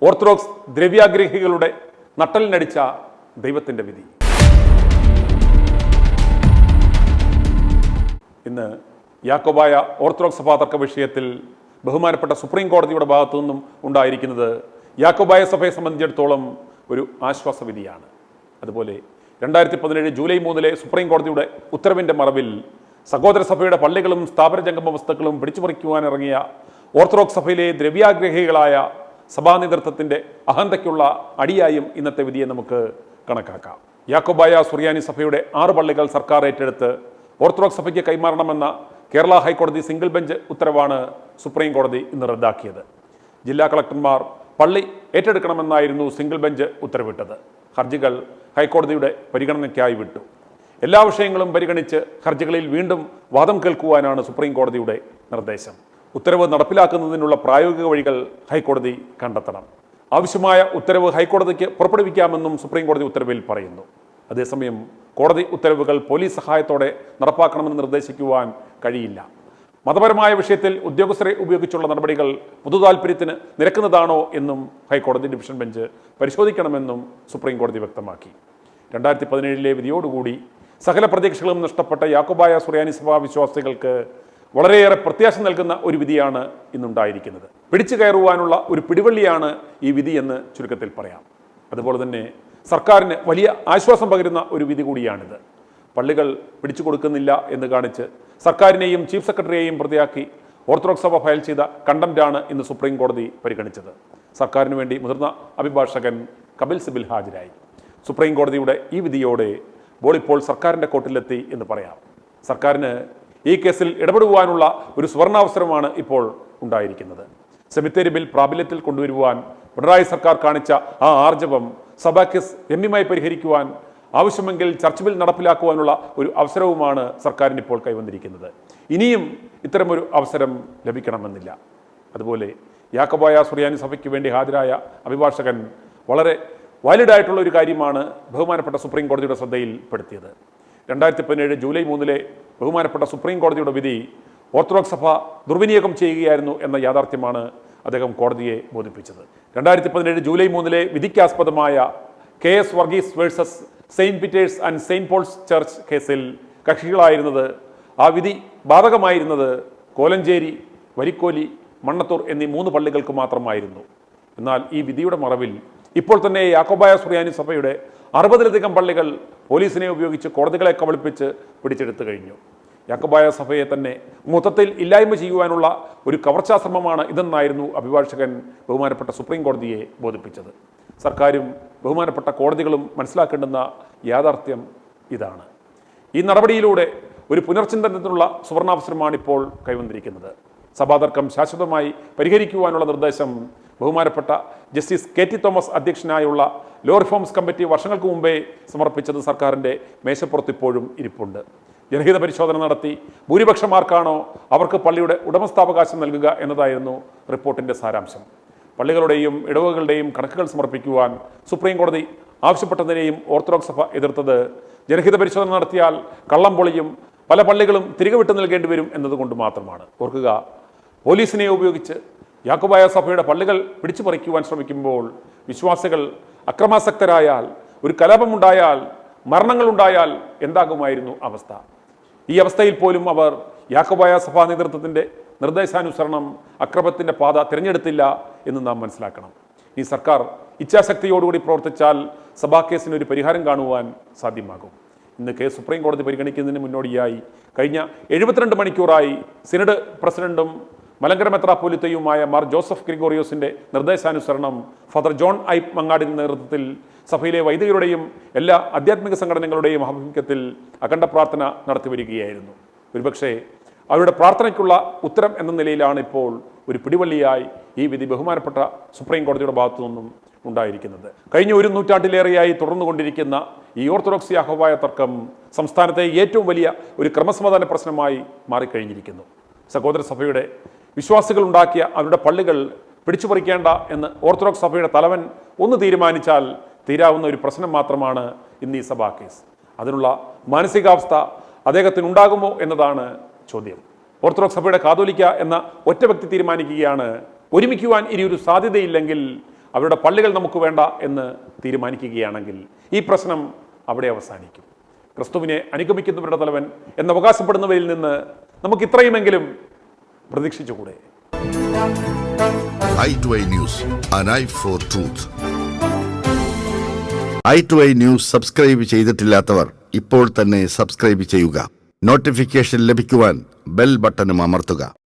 Orthodox ദ്രവ്യാഗ്രഹികളുടെ നട്ടലിനടിച്ച ദൈവത്തിൻ്റെ വിധി. ഇന്ന് യാക്കോബായ ഓർത്തഡോക്സ് സഭാ തർക്ക വിഷയത്തിൽ ബഹുമാനപ്പെട്ട സുപ്രീം കോടതിയുടെ ഭാഗത്തു നിന്നും ഉണ്ടായിരിക്കുന്നത് യാക്കോബായ സഭയെ സംബന്ധിച്ചിടത്തോളം ഒരു ആശ്വാസവിധിയാണ്. അതുപോലെ 2017 ജൂലൈ 3 സുപ്രീം കോടതിയുടെ ഉത്തരവിൻ്റെ മറവിൽ സഹോദര സഭയുടെ പള്ളികളും സ്ഥാപന ജംഗമ വസ്തുക്കളും പിടിച്ചുപറിക്കുവാനിറങ്ങിയ ഓർത്തഡോക്സ് സഭയിലെ ദ്രവ്യാഗ്രഹികളായ സഭാ നേതൃത്വത്തിൻ്റെ അഹന്തയ്ക്കുള്ള അടിയായും ഇന്നത്തെ വിധിയെ നമുക്ക് കണക്കാക്കാം. യാക്കോബായ സുറിയാനി സഭയുടെ 6 പള്ളികൾ സർക്കാർ ഏറ്റെടുത്ത് ഓർത്തഡോക്സ് സഭയ്ക്ക് കൈമാറണമെന്ന കേരള ഹൈക്കോടതി സിംഗിൾ ബെഞ്ച് ഉത്തരവാണ് സുപ്രീം കോടതി ഇന്ന് റദ്ദാക്കിയത്. ജില്ലാ കളക്ടർമാർ പള്ളി ഏറ്റെടുക്കണമെന്നായിരുന്നു സിംഗിൾ ബെഞ്ച് ഉത്തരവിട്ടത്. ഹർജികൾ ഹൈക്കോടതിയുടെ പരിഗണനയ്ക്കായി വിട്ടു. എല്ലാ വിഷയങ്ങളും പരിഗണിച്ച് ഹർജികളിൽ വീണ്ടും വാദം കേൾക്കുവാനാണ് സുപ്രീം കോടതിയുടെ നിർദ്ദേശം. ഉത്തരവ് നടപ്പിലാക്കുന്നതിനുള്ള പ്രായോഗിക വഴികൾ ഹൈക്കോടതി കണ്ടെത്തണം. ആവശ്യമായ ഉത്തരവ് ഹൈക്കോടതിക്ക് പുറപ്പെടുവിക്കാമെന്നും സുപ്രീം കോടതി ഉത്തരവിൽ പറയുന്നു. അതേസമയം കോടതി ഉത്തരവുകൾ പോലീസ് സഹായത്തോടെ നടപ്പാക്കണമെന്ന് നിർദ്ദേശിക്കുവാൻ കഴിയില്ല. മതപരമായ വിഷയത്തിൽ ഉദ്യോഗസ്ഥരെ ഉപയോഗിച്ചുള്ള നടപടികൾ പൊതുതാൽപര്യത്തിന് നിരക്കുന്നതാണോ എന്നും ഹൈക്കോടതി ഡിവിഷൻ ബെഞ്ച് പരിശോധിക്കണമെന്നും സുപ്രീം കോടതി വ്യക്തമാക്കി. 2017 വിധിയോടുകൂടി സകല പ്രതീക്ഷകളും നഷ്ടപ്പെട്ട യാക്കോബായ സുറിയാനി സഭാ വിശ്വാസികൾക്ക് വളരെയേറെ പ്രത്യാശ നൽകുന്ന ഒരു വിധിയാണ് ഇന്നുണ്ടായിരിക്കുന്നത്. പിടിച്ചു കയറുവാനുള്ള ഒരു പിടിവള്ളിയാണ് ഈ വിധി എന്ന് ചുരുക്കത്തിൽ പറയാം. അതുപോലെ തന്നെ സർക്കാരിന് വലിയ ആശ്വാസം പകരുന്ന ഒരു വിധി കൂടിയാണിത്. പള്ളികൾ പിടിച്ചു കൊടുക്കുന്നില്ല എന്ന് കാണിച്ച് സർക്കാരിനെയും ചീഫ് സെക്രട്ടറിയെയും പ്രതിയാക്കി ഓർത്തഡോക്സ് സഭ ഫയൽ ചെയ്ത കണ്ടംപ്റ്റാണ് ഇന്ന് സുപ്രീം കോടതി പരിഗണിച്ചത്. സർക്കാരിന് വേണ്ടി മുതിർന്ന അഭിഭാഷകൻ കപിൽ സിബൽ ഹാജരായി. സുപ്രീം കോടതിയുടെ ഈ വിധിയോടെ ബോൾ ഇപ്പോൾ സർക്കാരിൻ്റെ കോട്ടിലെത്തി എന്ന് പറയാം. സർക്കാരിന് ഈ കേസിൽ ഇടപെടുവാനുള്ള ഒരു സുവർണാവസരമാണ് ഇപ്പോൾ ഉണ്ടായിരിക്കുന്നത്. സെമിത്തേരി ബിൽ പ്രാബല്യത്തിൽ കൊണ്ടുവരുവാൻ പിണറായി സർക്കാർ കാണിച്ച ആ ആർജവം സഭാ കേസ് രമ്യമായി പരിഹരിക്കുവാൻ, ആവശ്യമെങ്കിൽ ചർച്ച് ബിൽ നടപ്പിലാക്കുവാനുള്ള ഒരു അവസരവുമാണ് സർക്കാരിന് ഇപ്പോൾ കൈവന്നിരിക്കുന്നത്. ഇനിയും ഇത്തരമൊരു അവസരം ലഭിക്കണമെന്നില്ല. അതുപോലെ യാക്കോബായ സുറിയാനി സഭയ്ക്ക് വേണ്ടി ഹാജരായ അഭിഭാഷകൻ വളരെ വാലിഡായിട്ടുള്ള ഒരു കാര്യമാണ് ബഹുമാനപ്പെട്ട സുപ്രീം കോടതിയുടെ ശ്രദ്ധയിൽപ്പെടുത്തിയത്. 2017 ജൂലൈ 3 ബഹുമാനപ്പെട്ട സുപ്രീം കോടതിയുടെ വിധി ഓർത്തഡോക്സ് സഭ ദുർവിനിയോഗം ചെയ്യുകയായിരുന്നു എന്ന യാഥാർത്ഥ്യമാണ് അദ്ദേഹം കോടതിയെ ബോധിപ്പിച്ചത്. 2017 ജൂലൈ 3 വിധിക്കാസ്പദമായ KS Varghese versus saint Peter's and saint Paul's church കേസിൽ കക്ഷികളായിരുന്നത്, ആ വിധി ബാധകമായിരുന്നത് കോലഞ്ചേരി, വരിക്കോലി, മണ്ണത്തൂർ എന്നീ 3 പള്ളികൾക്ക് മാത്രമായിരുന്നു. എന്നാൽ ഈ വിധിയുടെ മറവിൽ ഇപ്പോൾ തന്നെ യാക്കോബായ സുറിയാനി സഭയുടെ 60-ലധികം പള്ളികൾ പോലീസിനെ ഉപയോഗിച്ച് കോടതികളെ കബളിപ്പിച്ച് പിടിച്ചെടുത്തു കഴിഞ്ഞു. യാക്കോബായ സഭയെ തന്നെ മൊത്തത്തിൽ ഇല്ലായ്മ ചെയ്യുവാനുള്ള ഒരു കവർച്ചാശ്രമമാണ് ഇതെന്നായിരുന്നു അഭിഭാഷകൻ ബഹുമാനപ്പെട്ട സുപ്രീം കോടതിയെ ബോധിപ്പിച്ചത്. സർക്കാരും ബഹുമാനപ്പെട്ട കോടതികളും മനസ്സിലാക്കേണ്ടുന്ന യാഥാർത്ഥ്യം ഇതാണ്. ഈ നടപടിയിലൂടെ ഒരു പുനർചിന്തനത്തിനുള്ള സുവർണാവസരമാണ് ഇപ്പോൾ കൈവന്നിരിക്കുന്നത്. സഭാതർക്കം ശാശ്വതമായി പരിഹരിക്കുവാനുള്ള നിർദ്ദേശം ബഹുമാനപ്പെട്ട ജസ്റ്റിസ് KT തോമസ് അധ്യക്ഷനായുള്ള ലോ റിഫോംസ് കമ്മിറ്റി വർഷങ്ങൾക്ക് മുമ്പേ സമർപ്പിച്ചത് സർക്കാരിൻ്റെ മേശപ്പുറത്ത് ഇപ്പോഴും ഇരിപ്പുണ്ട്. ജനഹിത പരിശോധന നടത്തി ഭൂരിപക്ഷമാർക്കാണോ അവർക്ക് പള്ളിയുടെ ഉടമസ്ഥാവകാശം നൽകുക എന്നതായിരുന്നു റിപ്പോർട്ടിൻ്റെ സാരാംശം. പള്ളികളുടെയും ഇടവകളുടെയും കണക്കുകൾ സമർപ്പിക്കുവാൻ സുപ്രീം കോടതി ആവശ്യപ്പെട്ടതിനെയും ഓർത്തഡോക്സ് സഭ എതിർത്തത് ജനഹിത പരിശോധന നടത്തിയാൽ കള്ളം പൊളിയും, പല പള്ളികളും തിരികെ വിട്ടു നൽകേണ്ടി വരും എന്നതുകൊണ്ട് മാത്രമാണ്. ഓർക്കുക, പോലീസിനെ ഉപയോഗിച്ച് യാക്കോബായ സഭയുടെ പള്ളികൾ പിടിച്ചു പറിക്കുവാൻ ശ്രമിക്കുമ്പോൾ വിശ്വാസികൾ അക്രമാസക്തരായാൽ, ഒരു കലാപമുണ്ടായാൽ, മരണങ്ങളുണ്ടായാൽ എന്താകുമായിരുന്നു അവസ്ഥ? ഈ അവസ്ഥയിൽ പോലും അവർ യാക്കോബായ സഭാ നേതൃത്വത്തിൻ്റെ നിർദ്ദേശാനുസരണം അക്രമത്തിൻ്റെ പാത തിരഞ്ഞെടുത്തില്ല എന്ന് നാം മനസ്സിലാക്കണം. ഈ സർക്കാർ ഇച്ഛാശക്തിയോടുകൂടി പ്രവർത്തിച്ചാൽ സഭാ കേസിന് ഒരു പരിഹാരം കാണുവാൻ സാധ്യമാകും. ഇന്ന് കേസ് സുപ്രീം കോടതി പരിഗണിക്കുന്നതിന് മുന്നോടിയായി കഴിഞ്ഞ 72 മണിക്കൂറായി സിനഡ് പ്രസിഡന്റും മലങ്കര മെത്രാപ്പോലിത്തയുമായ മാർ ജോസഫ് ഗ്രിഗോറിയോസിൻ്റെ നിർദ്ദേശാനുസരണം ഫാദർ ജോൺ ഐ മങ്ങാടിൻ്റെ നേതൃത്വത്തിൽ സഭയിലെ വൈദികരുടെയും എല്ലാ ആധ്യാത്മിക സംഘടനകളുടെയും ആഭിമുഖ്യത്തിൽ അഖണ്ഡ പ്രാർത്ഥന നടത്തി വരികയായിരുന്നു. ഒരുപക്ഷെ അവരുടെ പ്രാർത്ഥനയ്ക്കുള്ള ഉത്തരം എന്ന നിലയിലാണ് ഇപ്പോൾ ഒരു പിടിവള്ളിയായി ഈ വിധി ബഹുമാനപ്പെട്ട സുപ്രീം കോടതിയുടെ ഭാഗത്തു നിന്നും ഉണ്ടായിരിക്കുന്നത്. കഴിഞ്ഞ 1 നൂറ്റാണ്ടിലേറെയായി തുടർന്നുകൊണ്ടിരിക്കുന്ന ഈ ഓർത്തഡോക്സ് യാക്കോബായ തർക്കം സംസ്ഥാനത്തെ ഏറ്റവും വലിയ ഒരു ക്രമസമാധാന പ്രശ്നമായി മാറിക്കഴിഞ്ഞിരിക്കുന്നു. സഹോദര സഭയുടെ വിശ്വാസികൾ ഉണ്ടാക്കിയ അവരുടെ പള്ളികൾ പിടിച്ചുപറിക്കേണ്ട എന്ന് ഓർത്തഡോക്സ് സഭയുടെ തലവൻ ഒന്ന് തീരുമാനിച്ചാൽ തീരാവുന്ന ഒരു പ്രശ്നം മാത്രമാണ് ഇന്ന് ഈ സഭാ കേസ്. അതിനുള്ള മാനസികാവസ്ഥ അദ്ദേഹത്തിനുണ്ടാകുമോ എന്നതാണ് ചോദ്യം. ഓർത്തഡോക്സ് സഭയുടെ കാതോലിക്ക എന്ന ഒറ്റ വ്യക്തി തീരുമാനിക്കുകയാണ്, ഒരുമിക്കുവാൻ ഇനി ഒരു സാധ്യതയില്ലെങ്കിൽ അവരുടെ പള്ളികൾ നമുക്ക് വേണ്ട എന്ന് തീരുമാനിക്കുകയാണെങ്കിൽ ഈ പ്രശ്നം അവിടെ അവസാനിക്കും. ക്രിസ്തുവിനെ അനുഗമിക്കുന്നവരുടെ തലവൻ എന്ന് അവകാശപ്പെടുന്നവരിൽ നിന്ന് നമുക്ക് ഇത്രയുമെങ്കിലും പ്രതീക്ഷിച്ചുകൂടെ? i2i News, an eye for truth. i2i News subscribe ചെയ്തിട്ടില്ലാത്തവർ ഇപ്പോൾ തന്നെ സബ്സ്ക്രൈബ് ചെയ്യുക. നോട്ടിഫിക്കേഷൻ ലഭിക്കുവാൻ ബെൽ ബട്ടണും അമർത്തുക.